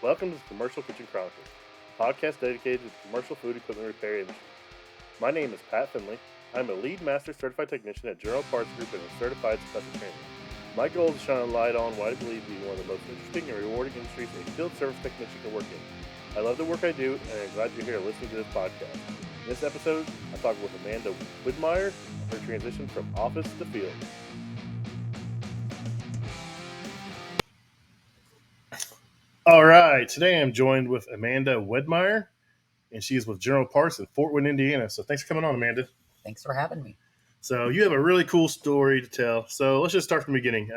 Welcome to the Commercial Kitchen Chronicles, a podcast dedicated to the commercial food equipment repair industry. My name is Pat Finley. I'm a lead master certified technician at General Parts Group and a certified special trainer. My goal is to shine a light on what I believe to be one of the most interesting and rewarding industries a field service technician can work in. I love the work I do, and I'm glad you're here listening to this podcast. In this episode, I talk with Amanda Widmeyer on her transition from office to field. All right, today I'm joined with Amanda Widmeyer, and she is with General Parts in Fort Wayne, Indiana. So thanks for coming on, Amanda. Thanks for having me. So you have a really cool story to tell. So let's just start from the beginning.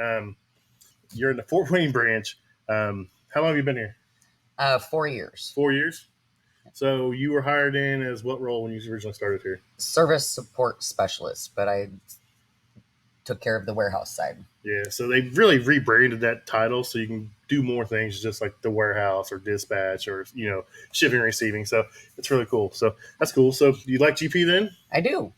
You're in the Fort Wayne branch. How long have you been here? 4 years. 4 years? So you were hired in as what role when you originally started here? Service support specialist, but I took care of the warehouse side. Yeah, so they really rebranded that title so you can do more things just like the warehouse or dispatch or, shipping and receiving. So it's really cool. So that's cool. So you like GP then? I do.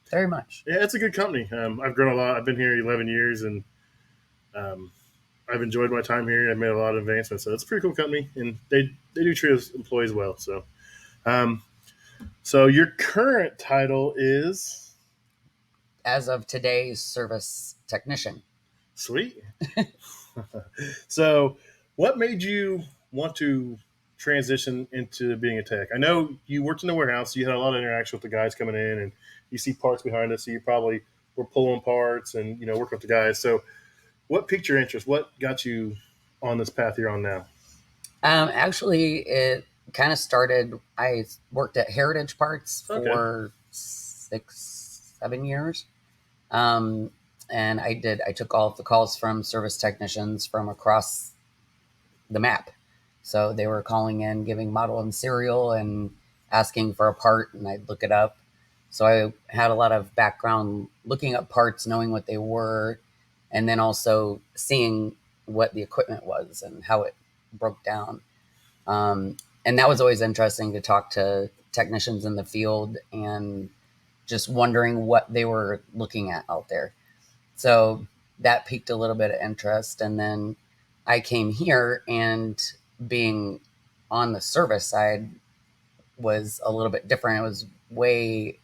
Very much. Yeah, it's a good company. I've grown a lot. I've been here 11 years and I've enjoyed my time here. I've made a lot of advancements. So it's a pretty cool company and they do treat us employees well. So your current title is? As of today, service technician. Sweet. So what made you want to transition into being a tech? I know you worked in the warehouse. So you had a lot of interaction with the guys coming in and you see parts behind us. So you probably were pulling parts and, working with the guys. So what piqued your interest? What got you on this path you're on now? Actually, it kind of started, I worked at Heritage Parts for 6-7 years. And I took all of the calls from service technicians from across the map. So they were calling in, giving model and serial and asking for a part, and I'd look it up. So I had a lot of background looking up parts, knowing what they were, and then also seeing what the equipment was and how it broke down. And that was always interesting to talk to technicians in the field and just wondering what they were looking at out there. So that piqued a little bit of interest. And then I came here, and being on the service side was a little bit different. It was way,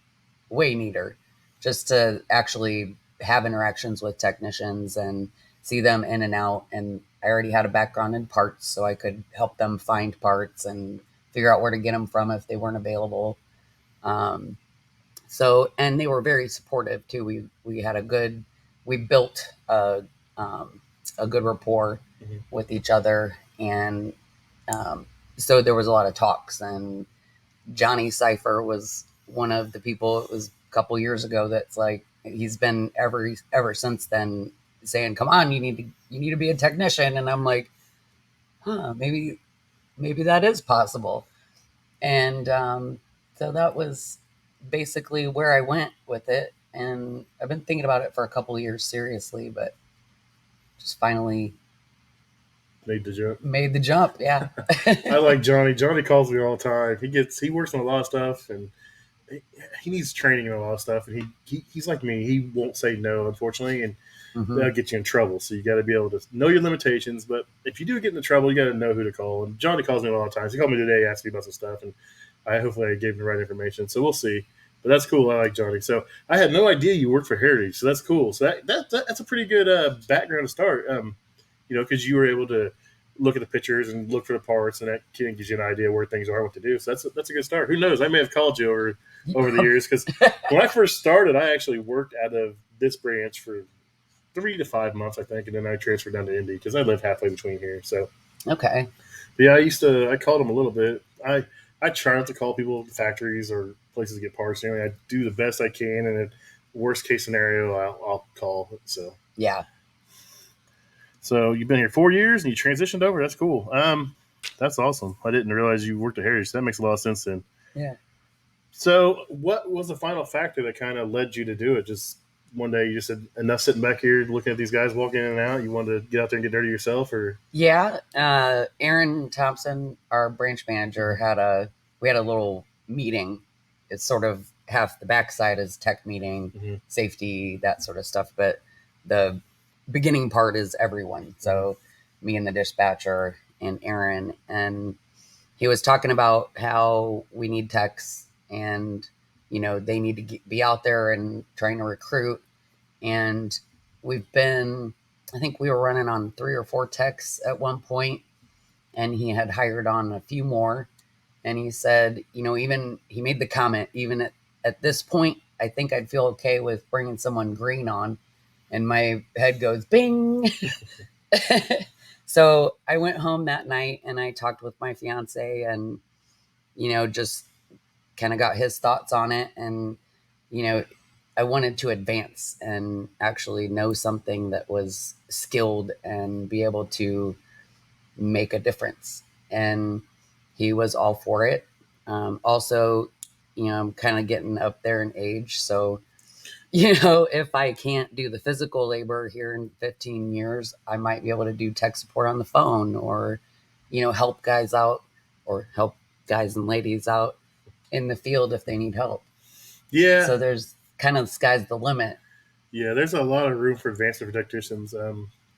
way neater just to actually have interactions with technicians and see them in and out. And I already had a background in parts, so I could help them find parts and figure out where to get them from if they weren't available. So, and they were very supportive too. We built a good rapport with each other. And so there was a lot of talks, and Johnny Cipher was one of the people. It was a couple years ago. That's like, he's been ever since then saying, come on, you need to be a technician. And I'm like, maybe that is possible. And so that was basically where I went with it. And I've been thinking about it for a couple of years seriously, but just finally Made the jump. Yeah. I like Johnny. Johnny calls me all the time. He works on a lot of stuff and he needs training in a lot of stuff. And he's like me. He won't say no, unfortunately. And that'll get you in trouble. So you got to be able to know your limitations. But if you do get into trouble, you got to know who to call. And Johnny calls me a lot of times. He called me today, asked me about some stuff, and hopefully I gave him the right information. So we'll see. But that's cool. I like Johnny. So I had no idea you worked for Heritage. So that's cool. So that's a pretty good background to start. Because you were able to look at the pictures and look for the parts, and that kind of gives you an idea where things are, what to do. So that's a good start. Who knows? I may have called you over the years, because when I first started, I actually worked out of this branch for 3 to 5 months, I think, and then I transferred down to Indy because I live halfway between here. So okay. But yeah, I called them a little bit. I try not to call people factories or places to get parts. I do the best I can, and in worst case scenario, I'll call. So yeah. So you've been here 4 years and you transitioned over. That's cool. That's awesome. I didn't realize you worked at Heritage. That makes a lot of sense then. Yeah. So what was the final factor that kind of led you to do it? Just one day you just said, enough sitting back here looking at these guys walking in and out. You wanted to get out there and get dirty yourself, or? Yeah. Aaron Thompson, our branch manager, we had a little meeting. It's sort of half the backside is tech meeting, safety, that sort of stuff. But the beginning part is everyone. So me and the dispatcher, and Aaron, and he was talking about how we need techs, and they need to be out there and trying to recruit. And we've been, I think we were running on 3 or 4 techs at one point, and he had hired on a few more. And he said, even he made the comment, even at this point, I think I'd feel okay with bringing someone green on. And my head goes bing. So I went home that night and I talked with my fiance, and just kind of got his thoughts on it. And I wanted to advance and actually know something that was skilled and be able to make a difference. And he was all for it. Also, I'm kind of getting up there in age, so if I can't do the physical labor here in 15 years, I might be able to do tech support on the phone, or help guys out, or help guys and ladies out in the field if they need help. Yeah. So there's kind of, the sky's the limit. Yeah, there's a lot of room for advancement for technicians.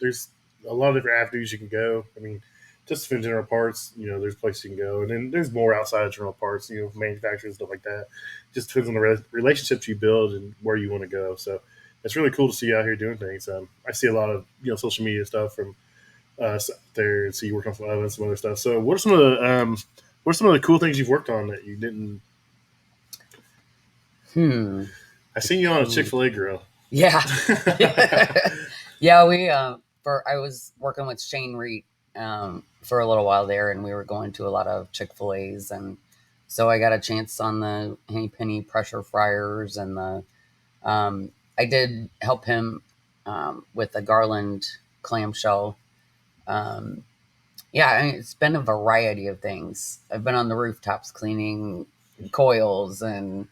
There's a lot of different avenues you can go. I mean, just in general parts, there's places you can go, and then there's more outside of general parts, manufacturing, stuff like that. Just depends on the relationships you build and where you want to go. So it's really cool to see you out here doing things. I see a lot of social media stuff from us there, and see you work on some ovens, some other stuff. So what are some of the cool things you've worked on that you didn't? I seen you on a Chick-fil-A grill. Yeah. Yeah, I was working with Shane Reed for a little while there, and we were going to a lot of Chick-fil-A's, and so I got a chance on the Henny Penny pressure fryers, and I did help him with the Garland clamshell. Yeah, I mean, it's been a variety of things. I've been on the rooftops cleaning coils, and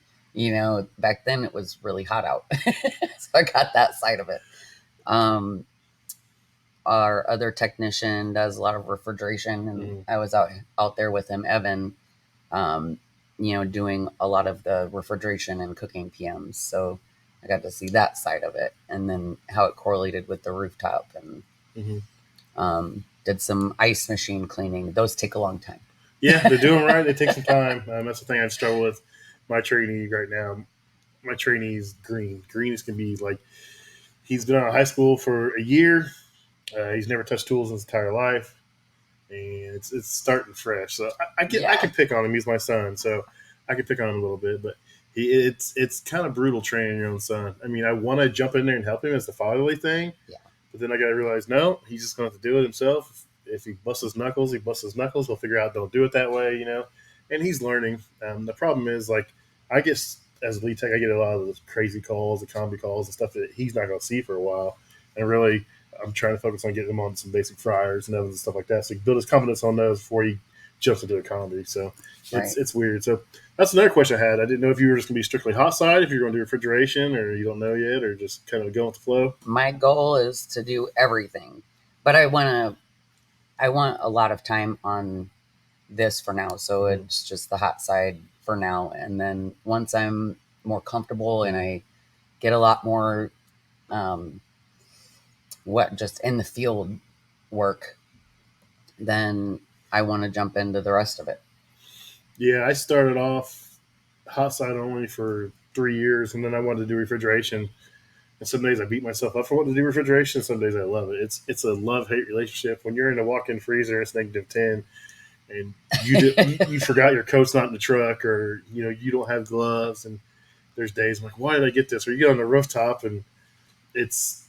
back then it was really hot out, so I got that side of it. Our other technician does a lot of refrigeration, and I was out there with him, Evan, doing a lot of the refrigeration and cooking PMs. So I got to see that side of it, and then how it correlated with the rooftop, and did some ice machine cleaning. Those take a long time. Yeah, they're doing right. They take some time. That's the thing I've struggled with. My trainee right now, my trainee's green. Green is going to be like, he's been out of high school for a year. He's never touched tools in his entire life, and it's starting fresh. So I can pick on him. He's my son, so I can pick on him a little bit. But it's kind of brutal training your own son. I mean, I want to jump in there and help him as the fatherly thing. Yeah. But then I got to realize, no, he's just going to have to do it himself. If he busts his knuckles, he busts his knuckles. He'll figure out don't do it that way, And he's learning. The problem is, like, I guess as a lead tech, I get a lot of those crazy calls, the combi calls, and stuff that he's not going to see for a while. And really, I'm trying to focus on getting him on some basic fryers and ovens and stuff like that, so he can build his confidence on those before he jumps into a combi. So it's weird. So that's another question I had. I didn't know if you were just going to be strictly hot side, if you're going to do refrigeration, or you don't know yet, or just kind of go with the flow. My goal is to do everything, but I want a lot of time on this for now. So it's just the hot side for now. And then once I'm more comfortable and I get a lot more, just in the field work, then I want to jump into the rest of it. Yeah. I started off hot side only for 3 years, and then I wanted to do refrigeration. And some days I beat myself up for wanting to do refrigeration. Some days I love it. It's a love-hate relationship. When you're in a walk-in freezer, it's -10, and you forgot your coat's not in the truck, or you don't have gloves, and there's days I'm like, why did I get this? Or you get on the rooftop and it's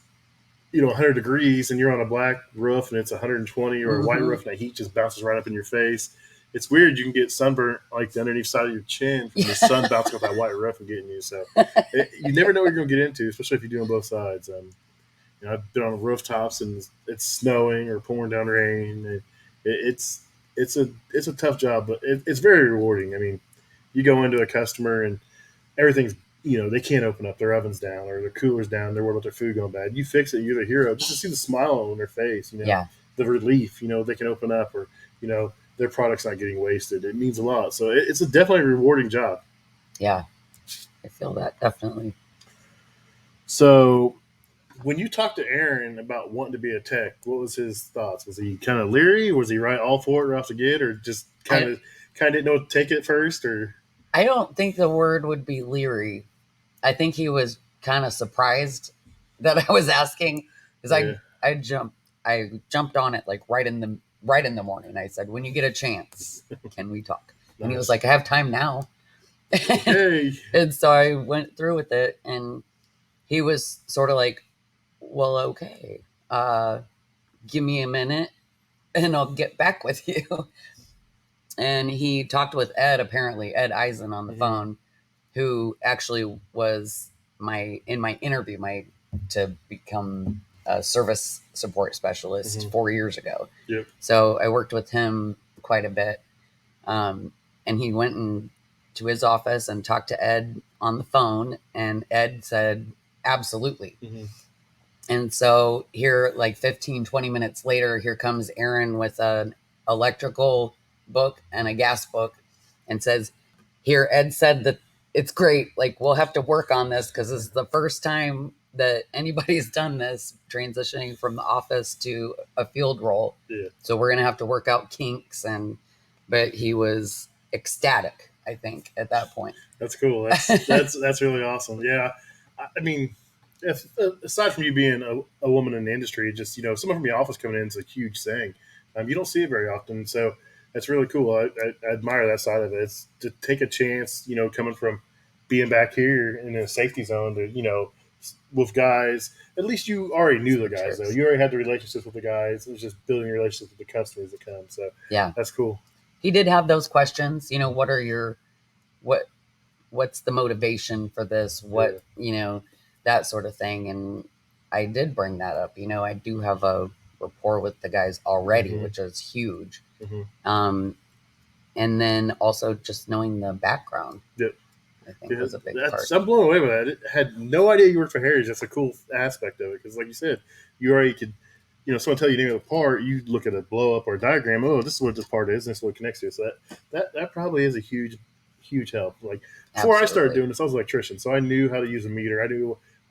100 degrees, and you're on a black roof and it's 120, or a white roof, and the heat just bounces right up in your face. It's weird. You can get sunburnt like the underneath side of your chin from the sun bouncing off that white roof and getting you. So you never know what you're going to get into, especially if you're doing both sides. I've been on rooftops and it's snowing or pouring down rain. It's a tough job, but it's very rewarding. I mean, you go into a customer and everything's, they can't open up their ovens down or their coolers down. They're worried about their food going bad. You fix it, you're the hero. Just to see the smile on their face, the relief, they can open up, or, their product's not getting wasted. It means a lot. So it's a definitely rewarding job. Yeah, I feel that, definitely. So when you talked to Aaron about wanting to be a tech, what was his thoughts? Was he kind of leery? Was he right all for it right off the get, or just kind of didn't know what to take it first? Or I don't think the word would be leery. I think he was kind of surprised that I was asking because yeah. I jumped on it like right in the morning. I said, "When you get a chance, can we talk?" Nice. And he was like, "I have time now." Okay. And so I went through with it, and he was sort of like, "Well, okay, give me a minute, and I'll get back with you." And he talked with Ed Eisen on the phone, who actually was in my interview to become a service support specialist 4 years ago. Yep. So I worked with him quite a bit. And he went to his office and talked to Ed on the phone, and Ed said, absolutely. And so here, like 15, 20 minutes later, here comes Aaron with an electrical book and a gas book and says, here, Ed said that it's great. Like, we'll have to work on this because this is the first time that anybody's done this, transitioning from the office to a field role. Yeah. So we're going to have to work out kinks. But he was ecstatic, I think, at that point. That's cool. That's really awesome. Yeah. I mean, aside from you being a woman in the industry, just, someone from the office coming in is a huge thing. You don't see it very often. So that's really cool. I admire that side of it. It's to take a chance, coming from being back here in a safety zone to, with guys, at least you already knew the guys, though. You already had the relationships with the guys. It was just building relationships with the customers that come. So yeah, that's cool. He did have those questions, what's the motivation for this? That sort of thing. And I did bring that up. I do have a rapport with the guys already, which is huge. And then also just knowing the background. Yep. I think was a big part. I'm blown away by that. I had no idea you worked for Heritage. That's a cool aspect of it because, like you said, you already could, someone tell you the name of the part, you look at a blow up or a diagram. Oh, this is what this part is, and this is what it connects to. So that probably is a huge help. Like before I started doing this, I was an electrician, so I knew how to use a meter.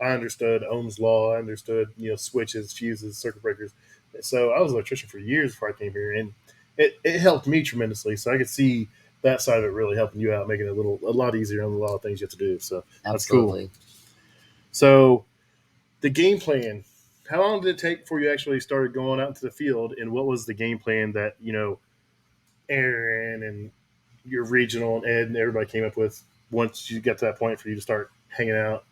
I understood Ohm's law. I understood switches, fuses, circuit breakers. So I was an electrician for years before I came here, and it helped me tremendously. So I could see that side of it really helping you out, making it a lot easier on a lot of things you have to do. So that's cool. So the game plan, how long did it take before you actually started going out into the field, and what was the game plan that, Aaron and your regional and Ed and everybody came up with once you got to that point for you to start hanging out,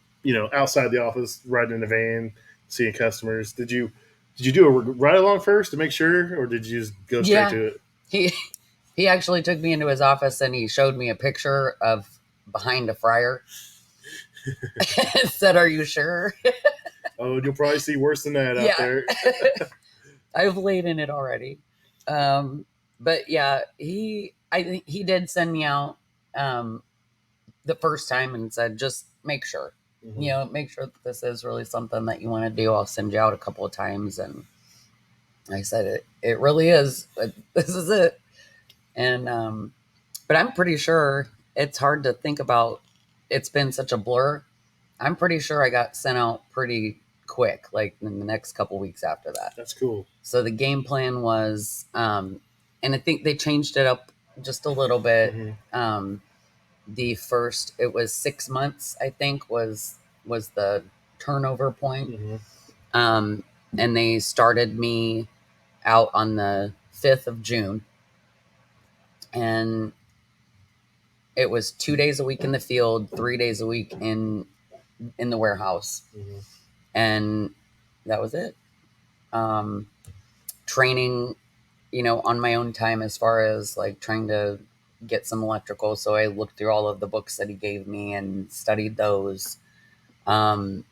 outside the office, riding in the van, seeing customers? Did you do a ride along first to make sure, or did you just go straight to it? He actually took me into his office and he showed me a picture of behind a fryer. Said, "Are you sure?" Oh, you'll probably see worse than that out there. I've laid in it already. But yeah, I think he did send me out the first time and said, just make sure, make sure that this is really something that you want to do. I'll send you out a couple of times. And I said, it really is. This is it. And, but I'm pretty sure it's hard to think about. It's been such a blur. I'm pretty sure I got sent out pretty quick, like in the next couple weeks after that. That's cool. So the game plan was, and I think they changed it up just a little bit. It was 6 months, I think was the turnover point. And they started me out on the 5th of June. And it was 2 days a week in the field, 3 days a week in the warehouse. And that was it. Training, on my own time as far as like trying to get some electrical. So I looked through all of the books that he gave me and studied those. Got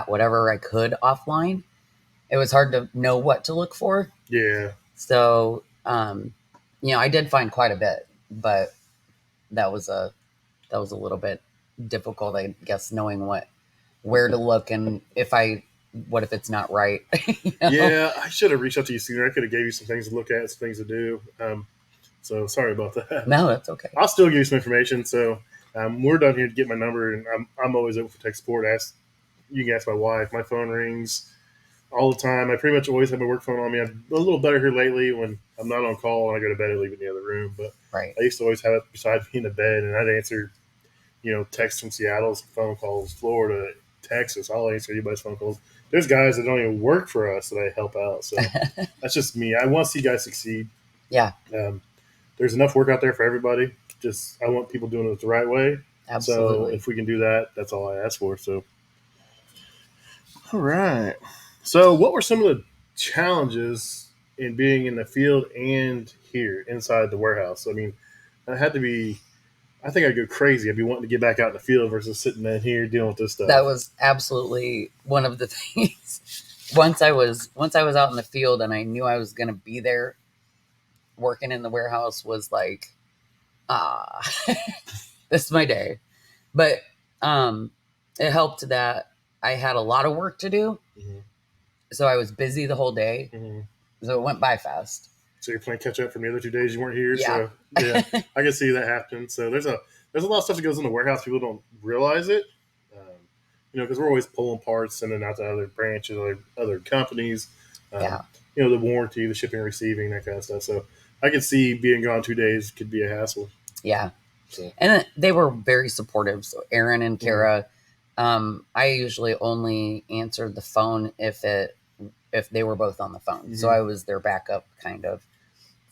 whatever I could offline. It was hard to know what to look for. Yeah. So, I did find quite a bit, but that was a little bit difficult, I guess, knowing where to look and what if it's not right? Yeah, I should have reached out to you sooner. I could have gave you some things to look at, some things to do. So sorry about that. No, that's okay. I'll still give you some information. So we're done here to get my number, and I'm always open for tech support. Ask you can ask my wife. My phone rings all the time. I pretty much always have my work phone on me. I'm a little better here lately when I'm not on call and I go to bed. I leave it in the other room, but Right. I used to always have it beside me in the bed, and I'd answer, texts from Seattle, phone calls, Florida, Texas. I'll answer anybody's phone calls. There's guys that don't even work for us that I help out. So that's just me. I want to see guys succeed. Yeah. There's enough work out there for everybody. Just I want people doing it the right way. Absolutely. So if we can do that, that's all I ask for. So, all right. So what were some of the challenges in being in the field and here inside the warehouse? I mean, I had to be. I think I'd go crazy. I'd be wanting to get back out in the field versus sitting in here dealing with this stuff. That was absolutely one of the things. Once I was out in the field and I knew I was going to be there working in the warehouse, was like, this is my day. But it helped that I had a lot of work to do. Mm-hmm. So I was busy the whole day. Mm-hmm. So it went by fast. So you're playing catch up from the other 2 days you weren't here. Yeah. So yeah, I can see that happen. So there's a lot of stuff that goes in the warehouse. People don't realize it. Because we're always pulling parts, sending out to other branches, other companies. Yeah. The warranty, the shipping, receiving, that kind of stuff. So I could see being gone 2 days could be a hassle. Yeah. So. And they were very supportive. So Aaron and Kara, I usually only answered the phone if they were both on the phone. Mm-hmm. So I was their backup kind of.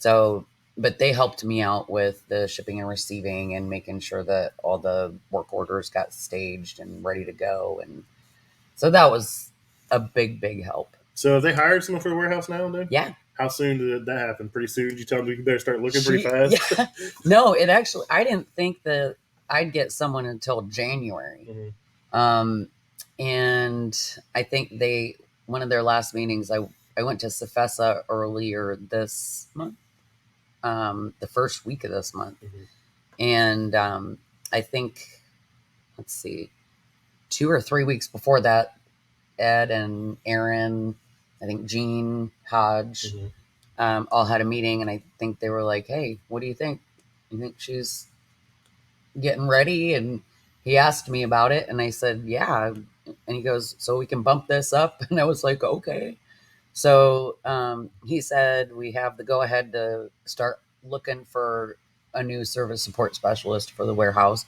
So, but they helped me out with the shipping and receiving and making sure that all the work orders got staged and ready to go. And so that was a big, big help. So have they hired someone for the warehouse now then? Yeah. How soon did that happen? Pretty soon? Did you tell them you better start looking pretty fast? Yeah. No, I didn't think that I'd get someone until January. Mm-hmm. And I think one of their last meetings, I went to Cefesa earlier this month. The first week of this month. Mm-hmm. And I think, let's see, 2 or 3 weeks before that, Ed and Aaron, I think Gene, Hodge, mm-hmm. All had a meeting, and I think they were like, hey, what do you think? You think she's getting ready? And he asked me about it, and I said, yeah. And he goes, so we can bump this up? And I was like, okay. So he said we have the go-ahead to start looking for a new service support specialist for the warehouse.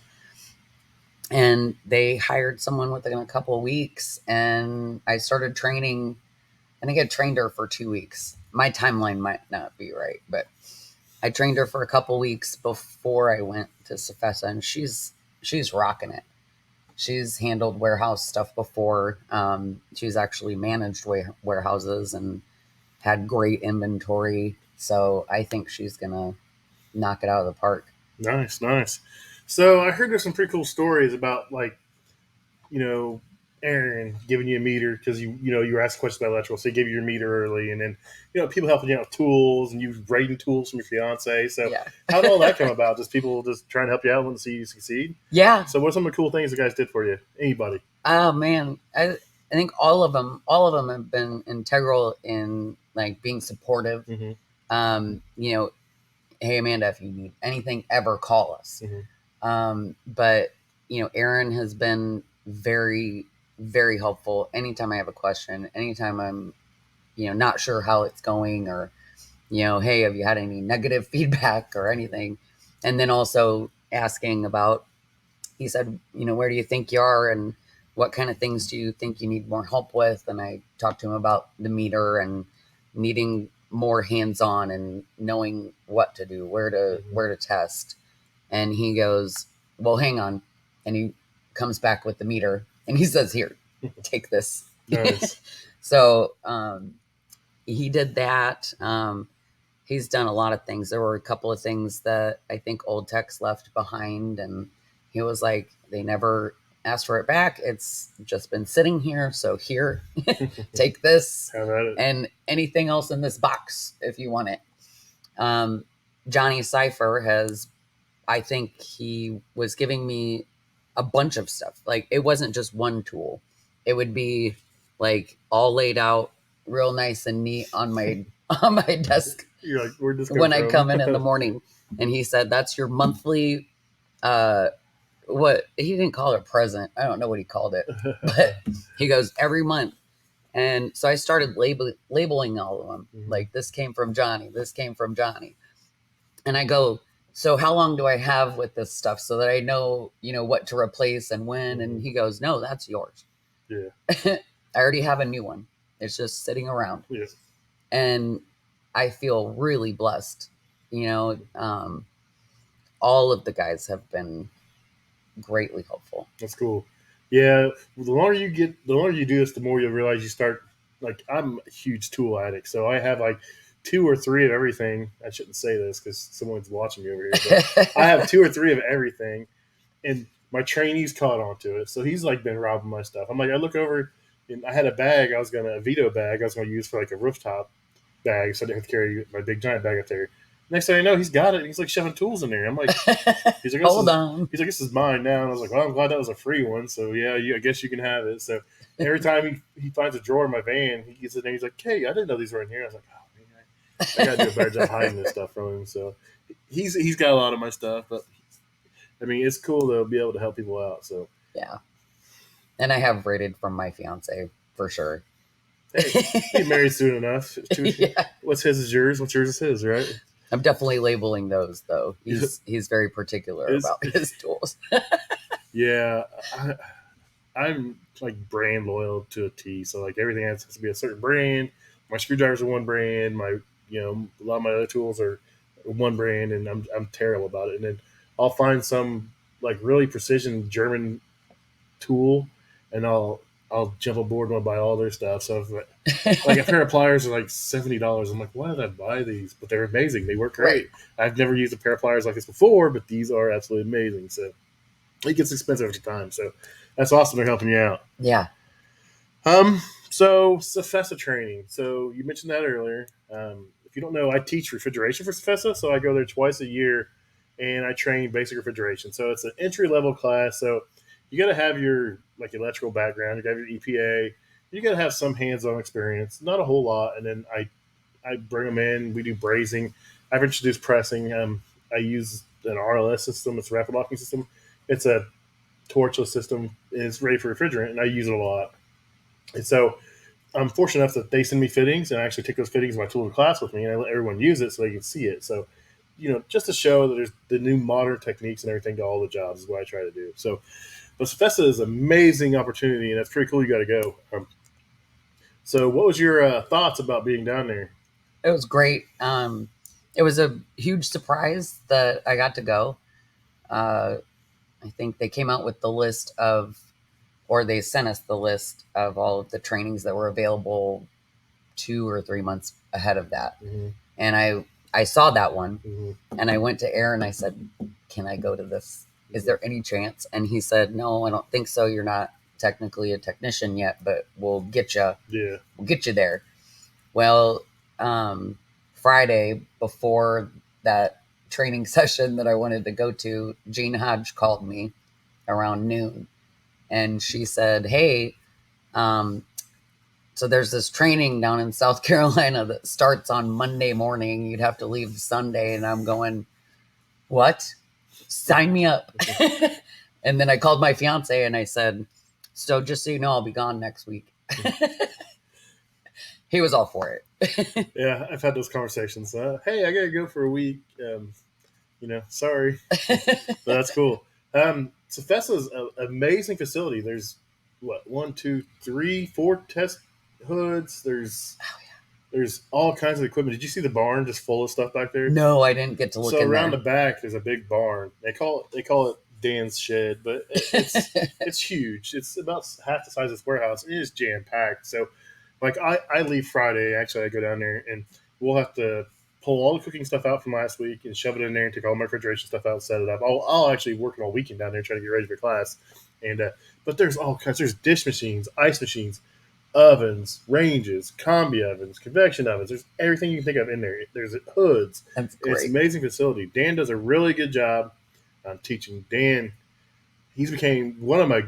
And they hired someone within a couple of weeks, and I started training. I think I trained her for 2 weeks. My timeline might not be right, but I trained her for a couple of weeks before I went to Cefesa, and she's rocking it. She's handled warehouse stuff before. She's actually managed warehouses and had great inventory. So I think she's going to knock it out of the park. Nice, nice. So I heard there's some pretty cool stories about, Aaron giving you a meter because you were asked questions about electrical, so he gave you your meter early, and then people helping you out with tools, and you raiding tools from your fiance. So yeah. How did all that come about? Just people just trying to help you out and see you succeed? Yeah. So what are some of the cool things the guys did for you? Anybody? Oh man, I think all of them have been integral in like being supportive. Mm-hmm. Hey Amanda, if you need anything, ever call us. Mm-hmm. But Aaron has been very, very helpful. Anytime I have a question, anytime I'm, not sure how it's going, or, hey, have you had any negative feedback or anything? And then also asking about, he said, where do you think you are and what kind of things do you think you need more help with? And I talked to him about the meter and needing more hands-on and knowing what to do, where to test. And he goes, well, hang on. And he comes back with the meter and he says, here, take this. Nice. So he did that. He's done a lot of things. There were a couple of things that I think Old Techs left behind, and he was like, they never asked for it back. It's just been sitting here. So here, take this and anything else in this box if you want it. Johnny Cipher has, I think he was giving me a bunch of stuff. Like it wasn't just one tool. It would be like all laid out real nice and neat on my desk. You're like, where'd this when I come in the morning. And he said, that's your monthly what he didn't call it a present. I don't know what he called it, but he goes every month. And so I started labeling all of them. Like, this came from Johnny. This came from Johnny. And I go, so how long do I have with this stuff so that I know, what to replace and when? And he goes, no, that's yours. Yeah. I already have a new one. It's just sitting around. Yeah. And I feel really blessed. All of the guys have been greatly helpful. That's cool. Yeah, the longer you do this, the more you'll realize you start. Like, I'm a huge tool addict, so I have like 2 or 3 of everything. I shouldn't say this because someone's watching me over here, but I have 2 or 3 of everything, and my trainee's caught onto it. So he's like been robbing my stuff. I'm like, I look over, and I had a bag. A Vito bag. I was going to use for like a rooftop bag, so I didn't have to carry my big giant bag up there. Next thing I know, he's got it. And he's like shoving tools in there. I'm like, he's like, hold on. He's like, this is mine now. And I was like, well, I'm glad that was a free one. So yeah, I guess you can have it. So every time he finds a drawer in my van, he gets it and he's like, hey, I didn't know these were in here. I was like, oh man, I got to do a better job hiding this stuff from him. So he's got a lot of my stuff, but I mean, it's cool to be able to help people out. So yeah, and I have rated from my fiance for sure. Hey, get married soon enough. Yeah. What's his is yours. What's yours is his, right? I'm definitely labeling those, though. He's very particular about his tools. Yeah, I'm like brand loyal to a T. So like everything has to be a certain brand. My screwdrivers are one brand. My a lot of my other tools are one brand, and I'm terrible about it. And then I'll find some like really precision German tool, and I'll jump aboard and I'll buy all their stuff. So if, like a pair of pliers are like $70. I'm like, why did I buy these? But they're amazing. They work great. Right. I've never used a pair of pliers like this before, but these are absolutely amazing. So it gets expensive every time. So that's awesome. They're helping you out. Yeah. So Cefesa training. So you mentioned that earlier. If you don't know, I teach refrigeration for Cefesa. So I go there twice a year and I train basic refrigeration. So it's an entry level class. So you got to have your like electrical background. You got your EPA. You got to have some hands-on experience, not a whole lot. And then I bring them in. We do brazing. I've introduced pressing. I use an RLS system. It's a rapid locking system. It's a torchless system. It's ready for refrigerant, and I use it a lot. And so I'm fortunate enough that they send me fittings, and I actually take those fittings in my tool of class with me, and I let everyone use it so they can see it. So, just to show that there's the new modern techniques and everything to all the jobs is what I try to do. So, but Cefesa is an amazing opportunity, and that's pretty cool. You got to go. So what was your thoughts about being down there? It was great. It was a huge surprise that I got to go. I think they came out with the list or they sent us the list of all of the trainings that were available 2 or 3 months ahead of that. Mm-hmm. And I saw that one, and I went to Aaron. I said, can I go to this? Is there any chance? And he said, no, I don't think so. You're not technically a technician yet, but we'll get you. Yeah, we'll get you there. Well, Friday before that training session that I wanted to go to, Jean Hodge called me around noon, and she said, hey, so there's this training down in South Carolina that starts on Monday morning. You'd have to leave Sunday. And I'm going, what? Sign me up. And then I called my fiance and I said, so just so you know, I'll be gone next week. He was all for it. Yeah, I've had those conversations. Hey, I got to go for a week. Sorry. But that's cool. Cefesa is an amazing facility. There's, 1, 2, 3, 4 test hoods. There's all kinds of equipment. Did you see the barn just full of stuff back there? No, I didn't get to look. So around the back, there's a big barn. They call it Dan's shed, but it's huge. It's about half the size of this warehouse. It is jam packed. So, like I leave Friday. Actually, I go down there and we'll have to pull all the cooking stuff out from last week and shove it in there and take all my refrigeration stuff out and set it up. I'll actually work all weekend down there trying to get ready for class. And but there's all kinds. There's dish machines, ice machines, ovens, ranges, combi ovens, convection ovens. There's everything you can think of in there. There's hoods. That's great. It's an amazing facility. Dan does a really good job teaching. Dan, he's became one of my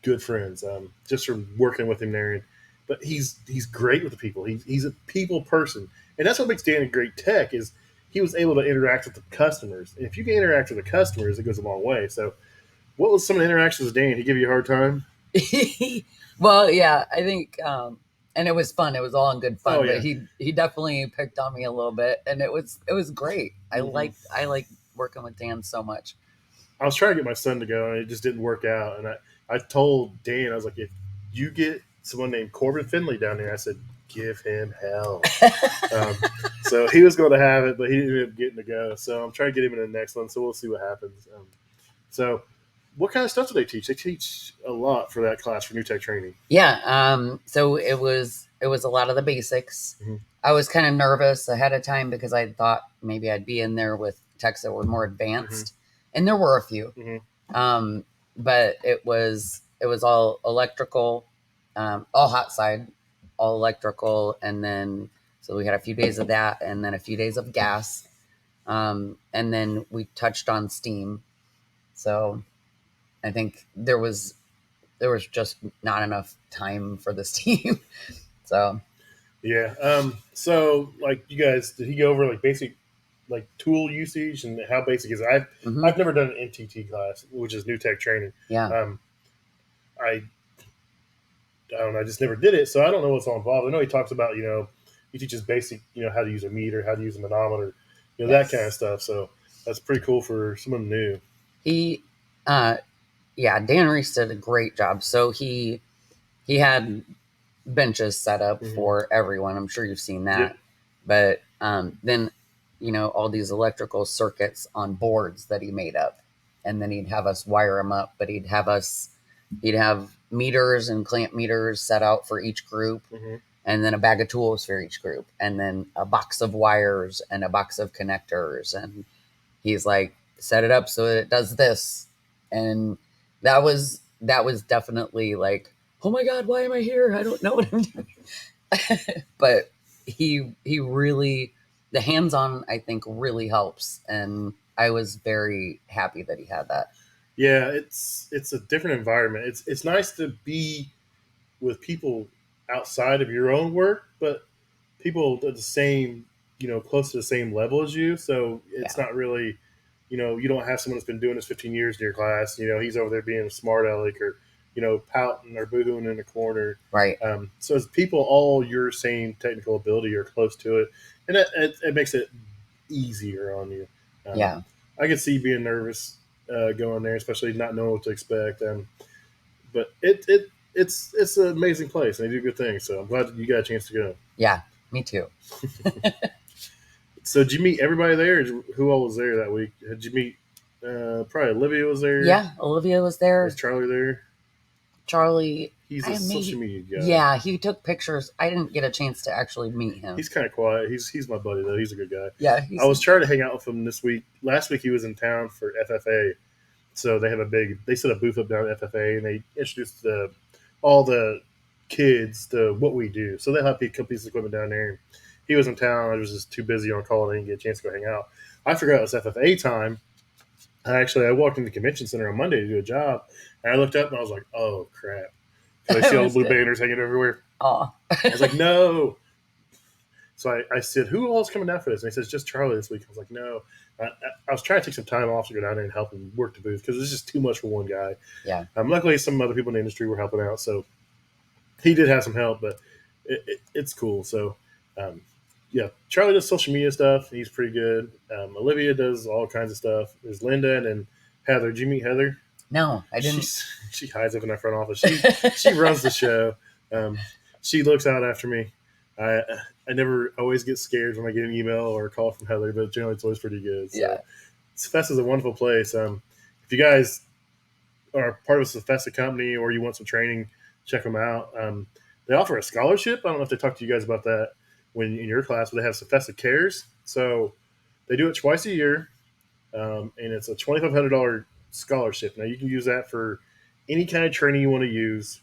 good friends just from working with him there. But he's great with the people. He's a people person, and that's what makes Dan a great tech. Is he was able to interact with the customers. And if you can interact with the customers, it goes a long way. So What was some of the interactions with Dan? He give you a hard time? Well, yeah, I think, and it was fun. It was all in good fun, Oh, but yeah. he definitely picked on me a little bit, and it was great. Mhm. I like working with Dan so much. I was trying to get my son to go, and it just didn't work out. And I told Dan, I was like, if you get someone named Corbin Finley down there, I said, give him hell. Um, so he was going to have it, but he ended up getting to go. So I'm trying to get him in the next one. So we'll see what happens. So, what kind of stuff do they teach? They teach a lot for that class for new tech training. Yeah, so it was a lot of the basics. Mm-hmm. I was kind of nervous ahead of time because I thought maybe I'd be in there with techs that were more advanced, and there were a few. But it was all electrical, all hot side, all electrical, and then so we had a few days of that, and then a few days of gas, and then we touched on steam. So I think there was just not enough time for this team. So Yeah. So, like, you guys, did he go over like basic, like tool usage and how basic is it? I've never done an NTT class, which is new tech training. yeah, I I don't know. I just never did it, so I don't know what's all involved. I know he talks about he teaches basic how to use a meter, how to use a manometer, that kind of yes, stuff. So that's pretty cool for someone new. he, uh, yeah, Dan Reese did a great job. So he had benches set up Mm-hmm. for everyone. I'm sure you've seen Yep. that. But then, all these electrical circuits on boards that he made up. And then he'd have us wire them up, but he'd have meters and clamp meters set out for each group, Mm-hmm. and then a bag of tools for each group, and then a box of wires and a box of connectors. And he's like, set it up so that it does this. And that was definitely like, oh my God, why am I here? I don't know what I'm doing. But he really, the hands-on, I think, really helps, and I was very happy that he had that. Yeah, it's a different environment. It's nice to be with people outside of your own work, but people at the same, close to the same level as you. So it's Yeah, not really, you don't have someone that's been doing this 15 years in your class. He's over there being a smart aleck or, pouting or boohooing in the corner. right. So it's people all your same technical ability or close to it, and it makes it easier on you. Um, Yeah, I could see being nervous going there, especially not knowing what to expect. But it's an amazing place, and they do good things. So I'm glad that you got a chance to go. yeah, me too. So did you meet everybody there? Or who all was there that week? Did you meet? Probably Olivia was there. Yeah, Olivia was there. Was Charlie there? Charlie, He's a I social maybe, media guy. yeah, he took pictures. I didn't get a chance to actually meet him. He's kind of quiet. He's my buddy though. He's a good guy. Yeah, I was trying to hang out with him this week. Last week he was in town for FFA, so they have they set a booth up down at FFA, and they introduced all the kids to what we do. So they'll have a couple pieces of equipment down there. He was in town. I was just too busy on call. I didn't get a chance to go hang out. I forgot it was FFA time. I walked into the convention center on Monday to do a job, and I looked up and I was like, "Oh crap!" Because I see all the blue banners hanging everywhere. Oh, I was like, "No!" So I said, "Who all is coming down for this?" And he says, "Just Charlie this week." I was like, "No." I was trying to take some time off to go down there and help him work the booth because it's just too much for one guy. yeah, Luckily, some other people in the industry were helping out, so he did have some help, but it's cool. So, um, yeah, Charlie does social media stuff. He's pretty good. Olivia does all kinds of stuff. There's Linda and then Heather. Did you meet Heather? no, I didn't. She hides up in our front office. She runs the show. She looks out after me. I I never always get scared when I get an email or a call from Heather, but generally it's always pretty good. So Yeah, Fest is a wonderful place. If you guys are part of a Festa company or you want some training, check them out. They offer a scholarship. I don't know if they talked to you guys about that when in your class, but they have Festa Cares. So they do it twice a year, and it's a $2,500 scholarship. Now you can use that for any kind of training you want to use.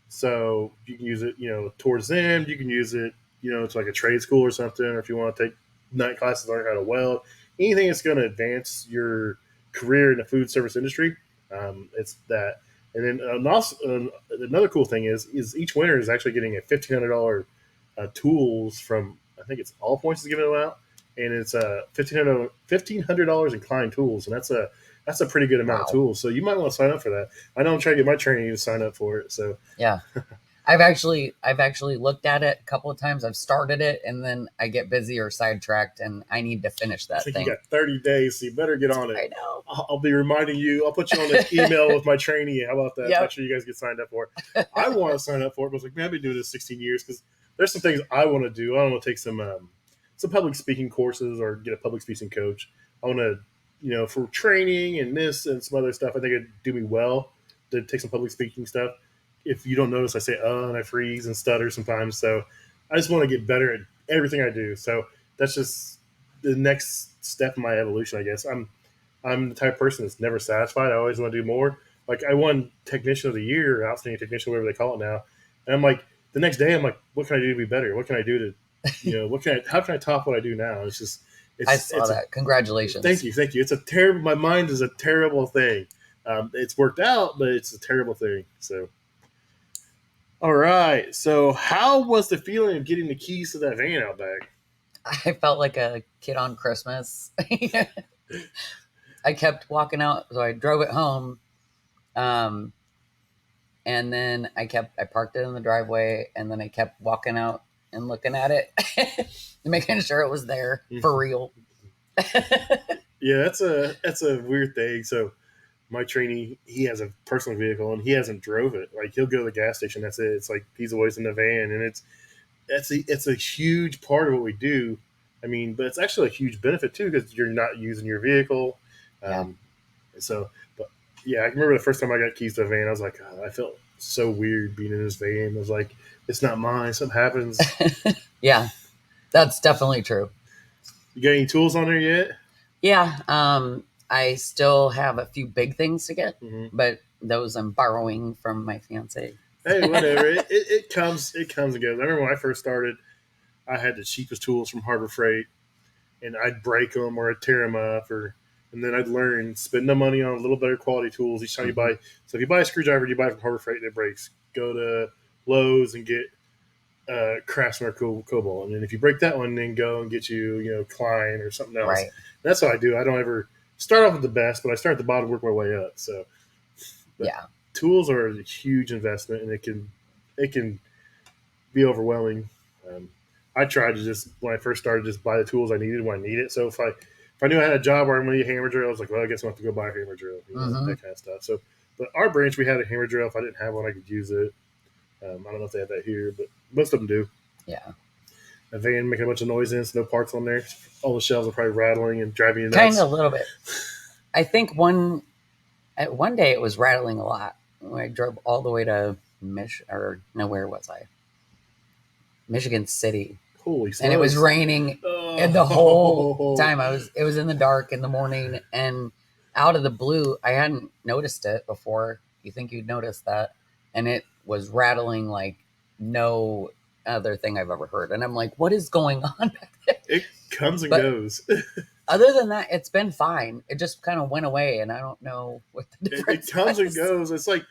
So you can use it, towards them. You can use it, it's like a trade school or something, or if you want to take night classes, learn how to weld, anything that's going to advance your career in the food service industry. It's that. And then also, another cool thing is each winner is actually getting a $1,500 tools from, I think it's All Points is giving them out. and it's $1,500 in Klein tools, and that's a pretty good amount of Wow. tools. So you might want to sign up for that. I know I'm trying to get my training to sign up for it. So Yeah. I've actually looked at it a couple of times. I've started it and then I get busy or sidetracked and I need to finish I that think you thing. got 30 days, so you better get on it. I know. I'll be reminding you. I'll put you on this email with my training. How about that? Yep. Make sure you guys get signed up for it. I want to sign up for it, but I was like, man, I've been doing this 16 years because there's some things I want to do. I want to take some public speaking courses or get a public speaking coach. I want to, for training and this and some other stuff. I think it'd do me well to take some public speaking stuff. If you don't notice, I say and I freeze and stutter sometimes. So I just want to get better at everything I do. So that's just the next step in my evolution, I guess. I'm the type of person that's never satisfied. I always want to do more. Like I won Technician of the Year, or Outstanding Technician, whatever they call it now. And I'm like, the next day, I'm like, what can I do to be better? What can I do to, how can I top what I do now? I saw that. Congratulations. Thank you. It's a terrible. My mind is a terrible thing. It's worked out, but it's a terrible thing. So, all right. So, how was the feeling of getting the keys to that van out back? I felt like a kid on Christmas. I kept walking out, so I drove it home. And then I parked it in the driveway, and then I kept walking out and looking at it, making sure it was there for real. Yeah, that's a weird thing. So my trainee, he has a personal vehicle and he hasn't drove it. Like he'll go to the gas station. That's it. It's like he's always in the van, and it's a huge part of what we do. I mean, but it's actually a huge benefit too because you're not using your vehicle. So, but yeah, I remember the first time I got keys to a van, I was like, I felt so weird being in this van. I was like, it's not mine. Something happens. Yeah, that's definitely true. You got any tools on there yet? Yeah. I still have a few big things to get, but those I'm borrowing from my fiance. Hey, whatever. it comes and goes. I remember when I first started, I had the cheapest tools from Harbor Freight, and I'd break them or I'd tear them up, and then I'd learn spend the money on a little better quality tools each time you buy. So if you buy a screwdriver, you buy it from Harbor Freight and it breaks. Go to Lowe's and get Craftsman or Cobalt, and then if you break that one, then go and get you Klein or something else. Right. That's what I do. I don't ever start off with the best, but I start at the bottom, and work my way up. So yeah, tools are a huge investment, and it can be overwhelming. I tried to just when I first started just buy the tools I needed when I need it. So if I knew I had a job where I'm going to need a hammer drill, I was like, well, I guess I'll have to go buy a hammer drill, that kind of stuff. So, but our branch, we had a hammer drill. If I didn't have one, I could use it. I don't know if they have that here, but most of them do. Yeah. A van making a bunch of noise in, so no parts on there. All the shelves are probably rattling and driving you nuts. Kind of a little bit. I think one day it was rattling a lot. When I drove all the way to where was I? Michigan City. Holy smokes. And it was raining and the whole time. It was in the dark in the morning, and out of the blue, I hadn't noticed it before. You think you'd notice that? And it was rattling like no other thing I've ever heard. And I'm like, what is going on back there? It comes and goes. Other than that, it's been fine. It just kind of went away, and I don't know what the difference It comes was. and goes. It's like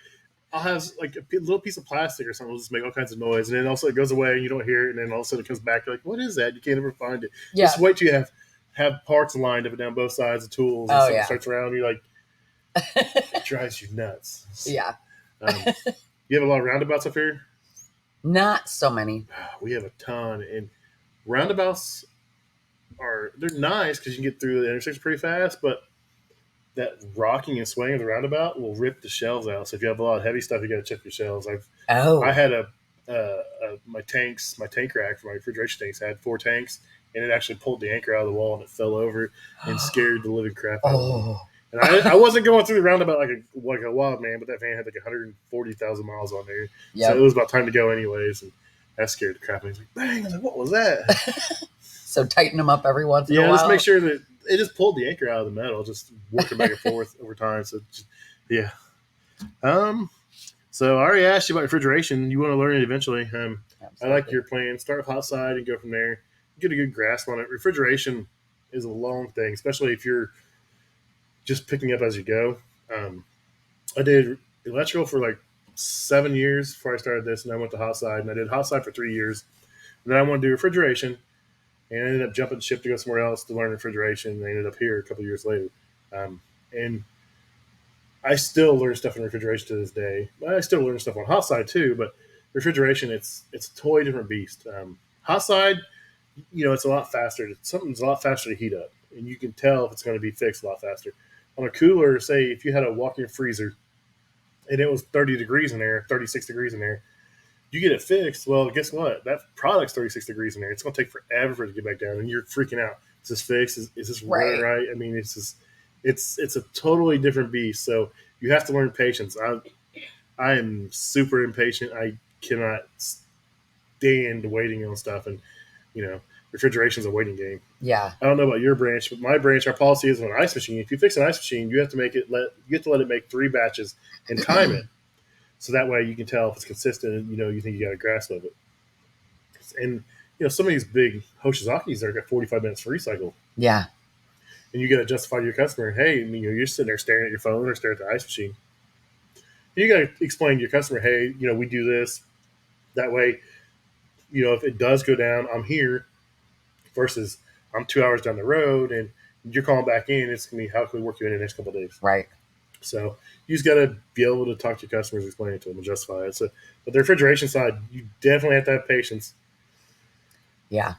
I'll have like a little piece of plastic or something will just make all kinds of noise, and then also it goes away and you don't hear it, and then all of a sudden it comes back. You're like, what is that? You can't ever find it. Yeah. Just wait till you have parts lined up and down both sides of tools, and something starts around. You're like, it drives you nuts. Yeah. You have a lot of roundabouts up here? Not so many. We have a ton, and roundabouts they're nice because you can get through the intersection pretty fast, but that rocking and swaying of the roundabout will rip the shelves out. So if you have a lot of heavy stuff, you got to check your shelves. I had my tank rack for my refrigeration tanks. I had 4 tanks, and it actually pulled the anchor out of the wall and it fell over and scared the living crap out of me. And I wasn't going through the roundabout like a wild man, but that van had like 140,000 miles on there. Yep. So it was about time to go anyways, and that scared the crap out of me. I was like, bang! I was like, what was that? So tighten them up every once in a while. Yeah, just make sure that it just pulled the anchor out of the metal, just working back and forth over time. So, yeah. So I already asked you about refrigeration. You want to learn it eventually. I like your plan. Start with hot side and go from there. Get a good grasp on it. Refrigeration is a long thing, especially if you're just picking up as you go. I did electrical for like 7 years before I started this, and I went to hot side, and I did hot side for 3 years. And then I wanted to do refrigeration. and I ended up jumping ship to go somewhere else to learn refrigeration. And I ended up here a couple of years later, and I still learn stuff in refrigeration to this day. I still learn stuff on hot side too, but refrigeration, it's a totally different beast. Hot side, it's a lot faster. Something's a lot faster to heat up, and you can tell if it's going to be fixed a lot faster. On a cooler, say if you had a walk-in freezer and it was 30 degrees in there, 36 degrees in there, you get it fixed. Well, guess what? That product's 36 degrees in there. It's going to take forever for it to get back down, and you're freaking out. Is this fixed? Is this running right? I mean, it's a totally different beast. So you have to learn patience. I am super impatient. I cannot stand waiting on stuff, and refrigeration's a waiting game. Yeah. I don't know about your branch, but my branch, our policy is on an ice machine. If you fix an ice machine, you have to let it make 3 batches and time it. So that way you can tell if it's consistent and you think you got a grasp of it. And some of these big Hoshizakis are got 45 minutes for recycle. Yeah. And you got to justify to your customer, hey, you're sitting there staring at your phone or staring at the ice machine. You got to explain to your customer, hey, we do this. That way, if it does go down, I'm here. Versus I'm 2 hours down the road and you're calling back in. It's gonna be how can we work you in the next couple of days? Right. So you just got to be able to talk to your customers, explain it to them, and justify it. So, but the refrigeration side, you definitely have to have patience. Yeah,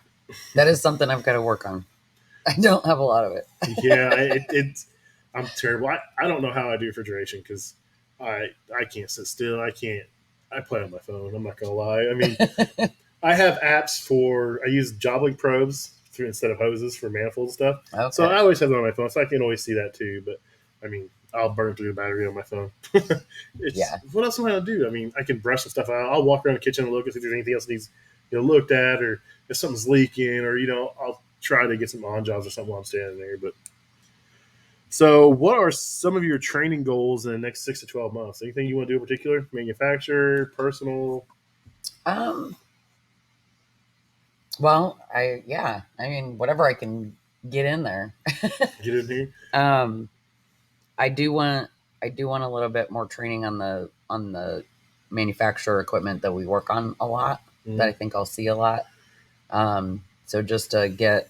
that is something I've got to work on. I don't have a lot of it. Yeah, I'm terrible. I don't know how I do refrigeration because I can't sit still. I play on my phone. I'm not gonna lie. I mean, I have apps I use JobLink probes instead of hoses for manifold stuff. Okay. So I always have it on my phone, so I can always see that too. But I mean, I'll burn through the battery on my phone. What else am I gonna do? I mean, I can brush some stuff out. I'll walk around the kitchen and look and see if there's anything else that needs looked at, or if something's leaking, or I'll try to get some on jobs or something while I'm standing there. But so, what are some of your training goals in the next 6 to 12 months? Anything you want to do in particular? Manufacturer, personal? Well, I mean, whatever I can get in there. Get in here. I do want a little bit more training on the manufacturer equipment that we work on a lot. Mm-hmm. That I think I'll see a lot. So just to get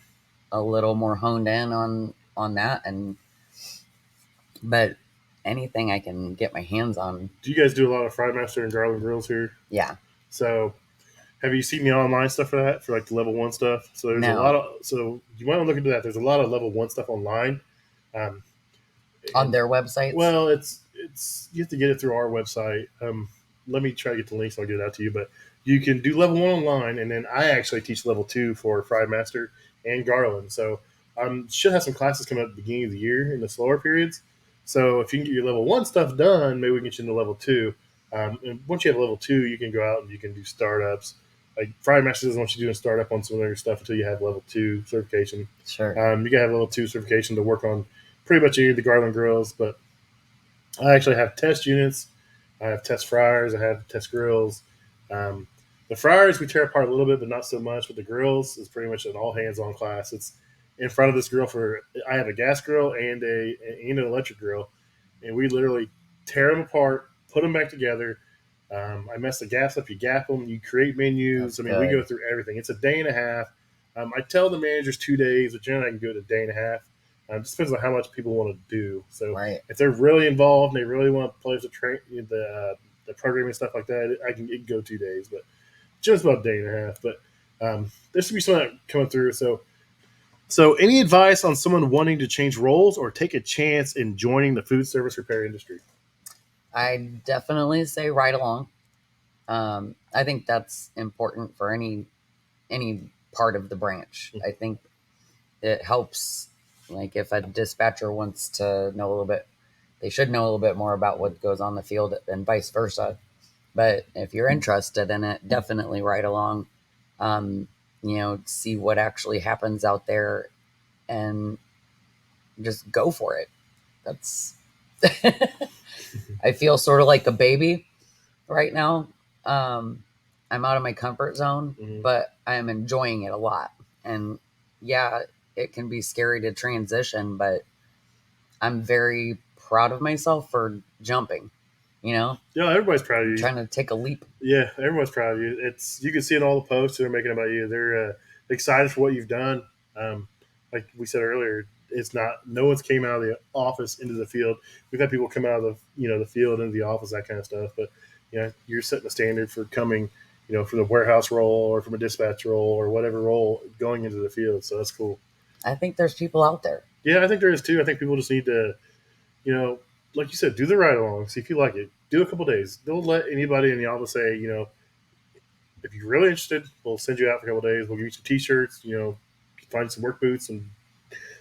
a little more honed in on that, but anything I can get my hands on. Do you guys do a lot of Frymaster and Garland grills here? Yeah. So, have you seen the online stuff for that, for like the level 1 stuff? So there's a lot of. So you might want to look into that. There's a lot of level 1 stuff online. On their websites? Well, it's you have to get it through our website. Let me try to get the links. I'll get it out to you. But you can do level 1 online, and then I actually teach level 2 for Frymaster and Garland. So should have some classes coming up at the beginning of the year in the slower periods. So if you can get your level 1 stuff done, maybe we can get you into level 2. And once you have level 2, you can go out and you can do startups. Like Frymaster doesn't want you doing startup on some of their stuff until you have level 2 certification. Sure. You gotta have level 2 certification to work on pretty much any of the Garland grills. But I actually have test units. I have test fryers. I have test grills. The fryers we tear apart a little bit, but not so much. But the grills is pretty much an all hands on class. It's in front of this grill I have a gas grill and an electric grill, and we literally tear them apart, put them back together. I mess the gaps up. You gap them. You create menus. That's we go through everything. It's a day and a half. I tell the managers 2 days, but generally I can go to a day and a half. It just depends on how much people want to do. So if they're really involved and they really want to play with the programming and stuff like that, it can go 2 days, but just about a day and a half. But there should be something coming through. So any advice on someone wanting to change roles or take a chance in joining the food service repair industry? I definitely say right along. I think that's important for any part of the branch. I think it helps. Like if a dispatcher wants to know a little bit, they should know a little bit more about what goes on the field and vice versa. But if you're interested in it, definitely ride along. See what actually happens out there and just go for it. That's I feel sort of like a baby right now. I'm out of my comfort zone, but I'm enjoying it a lot. And yeah, it can be scary to transition, but I'm very proud of myself for jumping. Yeah, everybody's proud of you. Trying to take a leap. Yeah, everyone's proud of you. You can see in all the posts they're making about you. excited for what you've done. Like we said earlier, it's not no one's came out of the office into the field. We've had people come out of the field into the office, that kind of stuff. But you're setting a standard for coming, for the warehouse role or from a dispatch role or whatever role going into the field. So that's cool. I think there's people out there. Yeah, I think there is too. I think people just need to, like you said, do the ride along. See if you like it. Do a couple days. Don't let anybody in the office say, if you're really interested, we'll send you out for a couple days. We'll give you some t-shirts, find some work boots and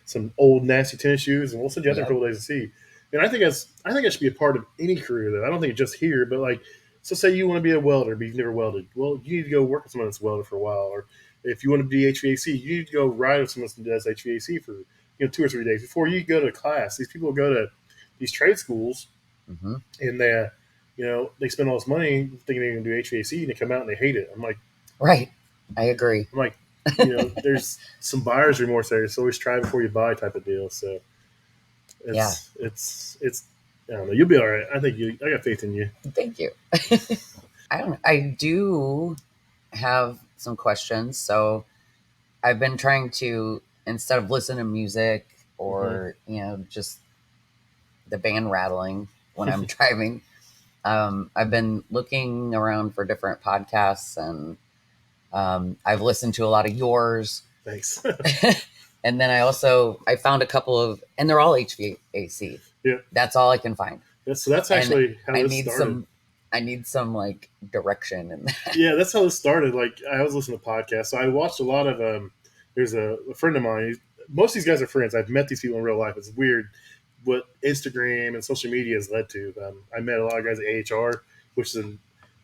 some old nasty tennis shoes, and we'll send you out there for a couple days to see. And I think that should be a part of any career, though. I don't think it's just here, but like, so say you want to be a welder, but you've never welded. Well, you need to go work with someone that's welded for a while. Or if you want to be HVAC, you need to go ride with someone that does HVAC for 2 or 3 days before you go to class. These people go to these trade schools, and they spend all this money thinking they're going to do HVAC, and they come out and they hate it. I'm like, right. I agree. I'm like, there's some buyer's remorse there. It's always try before you buy type of deal. So it's I don't know. You'll be all right. I got faith in you. Thank you. I do have some questions. So I've been trying to, instead of listen to music or, just the band rattling when I'm driving, I've been looking around for different podcasts, and I've listened to a lot of yours. Thanks. And then I found a couple of, and they're all HVAC. Yeah. That's all I can find. So that's actually how this started. I need some like direction in that. Yeah, that's how this started. Like, I was listening to podcasts. So I watched a lot of there's a friend of mine. Most of these guys are friends. I've met these people in real life. It's weird what Instagram and social media has led to. I met a lot of guys at AHR, which is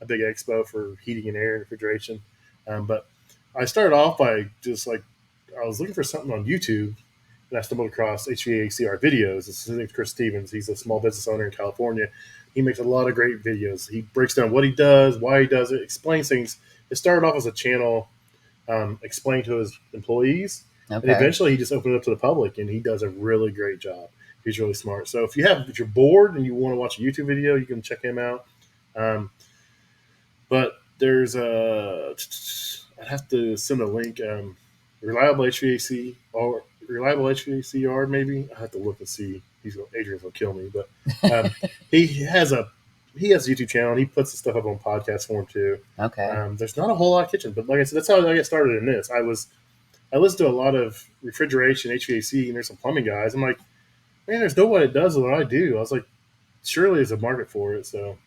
a big expo for heating and air and refrigeration. But I started off by just like, I was looking for something on YouTube, and I stumbled across HVACR videos. His name's Chris Stevens. He's a small business owner in California. He makes a lot of great videos. He breaks down what he does, why he does it, explains things. It started off as a channel explained to his employees, and eventually he just opened it up to the public, and he does a really great job. He's really smart. So if you're bored and you want to watch a YouTube video, you can check him out. But there's I'd have to send a link. Reliable HVAC or Reliable HVACR, maybe. I have to look and see. Adrian's gonna kill me, but he has a YouTube channel, and he puts the stuff up on podcast form too. Okay. There's not a whole lot of kitchen, but like I said, that's how I got started in this. I listened to a lot of refrigeration, HVAC, and there's some plumbing guys. I'm like, man, there's nobody that does what I do. I was like, surely there's a market for it. So,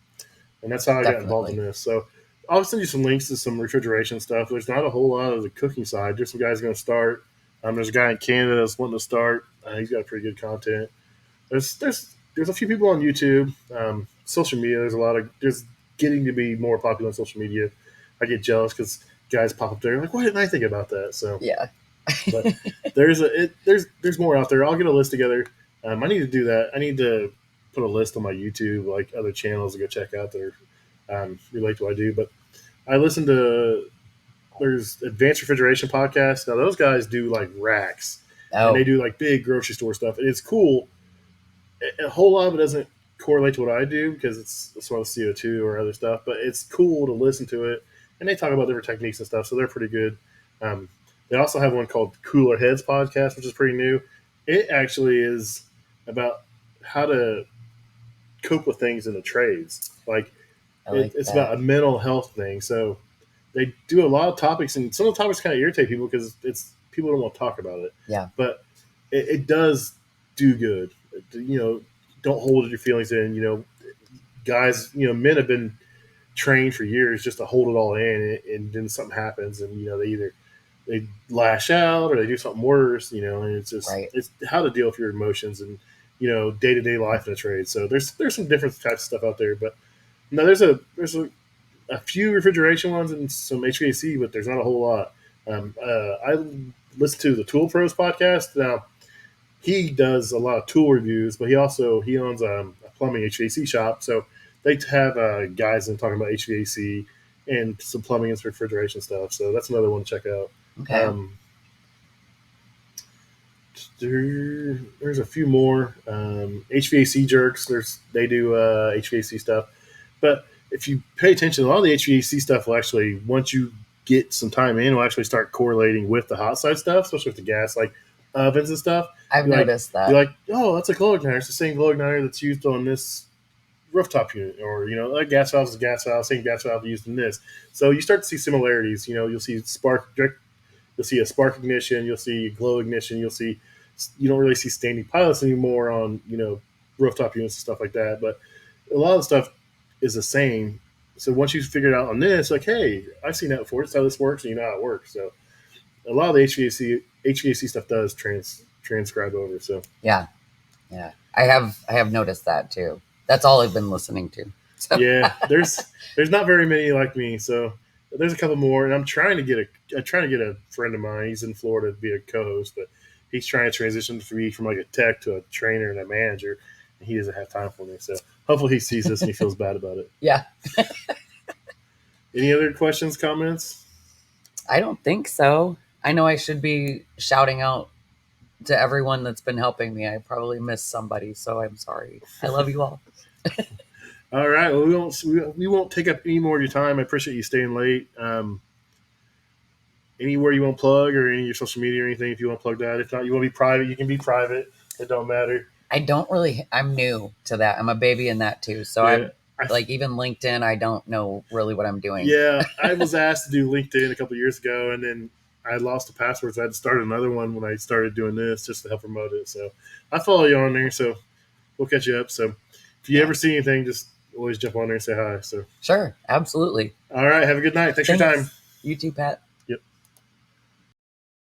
and that's how I got involved in this. So I'll send you some links to some refrigeration stuff. There's not a whole lot of the cooking side. There's some guys going to start. There's a guy in Canada that's wanting to start. He's got pretty good content. There's a few people on YouTube. Social media, there's getting to be more popular on social media. I get jealous because guys pop up there like, why didn't I think about that? So yeah. But there's more out there. I'll get a list together. I need to do that. I need to put a list on my YouTube, like other channels to go check out that are relate to what I do. But I listen to there's Advanced Refrigeration Podcast. Now those guys do like racks, and they do like big grocery store stuff, and it's cool. A whole lot of it doesn't correlate to what I do because it's sort of CO2 or other stuff, but it's cool to listen to it. And they talk about different techniques and stuff, so they're pretty good. They also have one called Cooler Heads Podcast, which is pretty new. It actually is about how to cope with things in the trades. It's about a mental health thing. So they do a lot of topics, and some of the topics kind of irritate people because people don't want to talk about it. Yeah. But it does do good. Don't hold your feelings in. Guys, men have been trained for years just to hold it all in, and then something happens, and they lash out or they do something worse. And it's just it's how to deal with your emotions and day-to-day life in a trade. So there's some different types of stuff out there, but no, there's a few refrigeration ones and some HVAC, but there's not a whole lot. I listen to the Tool Pros podcast. Now he does a lot of tool reviews, but he owns a plumbing HVAC shop, so they have guys in talking about HVAC and some plumbing and refrigeration stuff. So that's another one to check out. Okay. There's a few more HVAC jerks. They do HVAC stuff, but if you pay attention, a lot of the HVAC stuff will actually, once you get some time in, will actually start correlating with the hot side stuff, especially with the gas, like ovens and stuff. I've noticed that. You're like, oh, that's a glow igniter. It's the same glow igniter that's used on this rooftop unit, or a gas valve is a gas valve, same gas valve used in this. So you start to see similarities. You'll see you'll see a spark ignition, you'll see glow ignition, you don't really see standing pilots anymore on rooftop units and stuff like that. But a lot of the stuff is the same. So once you figure it out on this, like, hey, I've seen that before. It's how this works, and you know how it works. So a lot of the HVAC stuff does transcribe over. So yeah, I have noticed that too. That's all I've been listening to. So. Yeah, there's not very many like me. So there's a couple more, and I'm trying to get a friend of mine. He's in Florida to be a co-host, but he's trying to transition from like a tech to a trainer and a manager, and he doesn't have time for me. So hopefully he sees this and he feels bad about it. Yeah. Any other questions, comments? I don't think so. I know I should be shouting out to everyone that's been helping me. I probably missed somebody, so I'm sorry. I love you all. All right. Well, we won't take up any more of your time. I appreciate you staying late. Anywhere you want to plug, or any of your social media or anything, if you want to plug that. If not, you want to be private, you can be private. It don't matter. I'm new to that. I'm a baby in that too. So yeah, I'm like, even LinkedIn, I don't know really what I'm doing. Yeah, I was asked to do LinkedIn a couple of years ago, and then I lost the passwords. I had to start another one when I started doing this just to help promote it. So I follow you on there, so we'll catch you up. So if you ever see anything, just always jump on there and say hi. So sure, absolutely. All right, have a good night. Thanks for your time. You too, Pat.